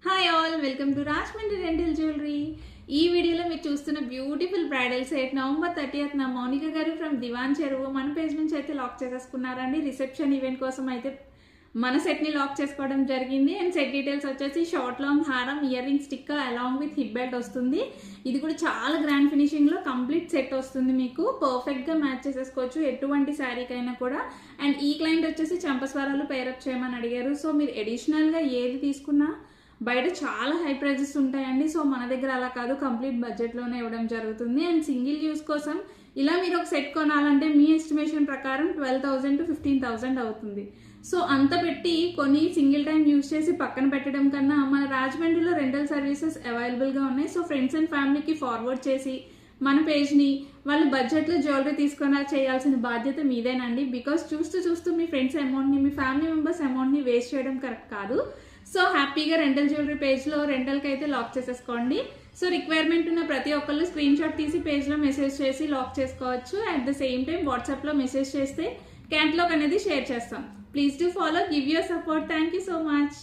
Hi all, welcome to Rajahmundry rental jewellery. ఈ వీడియోలో మీరు చూస్తున్న beautiful bridal set November 30th Mounika గారు ఫ్రమ్ దివాన్ చెరువు మన పేజ్ నుంచి అయితే లాక్ చేసేసుకున్నారండి. రిసెప్షన్ ఈవెంట్ కోసం అయితే మన సెట్ని లాక్ చేసుకోవడం జరిగింది. అండ్ సెట్ డీటెయిల్స్ వచ్చేసి షార్ట్ లాంగ్ హారం, ear ring sticker along with hip belt వస్తుంది. ఇది కూడా చాలా గ్రాండ్ ఫినిషింగ్లో కంప్లీట్ సెట్ వస్తుంది. మీకు పర్ఫెక్ట్గా మ్యాచ్ చేసేసుకోవచ్చు ఎటువంటి శారీకైనా కూడా. అండ్ ఈ క్లయింట్ వచ్చేసి చంపస్వరాలు పేరప్ చేయమని అడిగారు. సో మీరు అడిషనల్గా ఏది తీసుకున్నా బయట చాలా హై ప్రైజెస్ ఉంటాయండి. సో మన దగ్గర అలా కాదు, కంప్లీట్ బడ్జెట్లోనే ఇవ్వడం జరుగుతుంది. అండ్ సింగిల్ యూస్ కోసం ఇలా మీరు ఒక సెట్ కొనాలంటే మీ ఎస్టిమేషన్ ప్రకారం 12,000 to 15,000 అవుతుంది. సో అంత పెట్టి కొన్ని సింగిల్ టైం యూజ్ చేసి పక్కన పెట్టడం కన్నా మన రాజమండ్రిలో రెంటల్ సర్వీసెస్ అవైలబుల్గా ఉన్నాయి. సో ఫ్రెండ్స్ అండ్ ఫ్యామిలీకి ఫార్వర్డ్ చేసి మన పేజ్ని వాళ్ళు బడ్జెట్లో జ్యువెలరీ తీసుకునేలా చేయాల్సిన బాధ్యత మీదేనండి. బికాస్ చూస్తూ మీ ఫ్రెండ్స్ అమౌంట్ని, మీ ఫ్యామిలీ మెంబర్స్ అమౌంట్ని వేస్ట్ చేయడం కరెక్ట్ కాదు. సో హ్యాపీగా రెంటల్ జ్యువెలరీ పేజ్లో రెంటల్కి అయితే లాక్ చేసేసుకోండి. సో రిక్వైర్మెంట్ ఉన్న ప్రతి ఒక్కళ్ళు స్క్రీన్ షాట్ తీసి పేజ్లో మెసేజ్ చేసి లాక్ చేసుకోవచ్చు. అట్ ద సేమ్ టైం వాట్సాప్లో మెసేజ్ చేస్తే క్యాటలాగ్ అనేది షేర్ చేస్తాం. Please do follow, give your support. Thank you so much.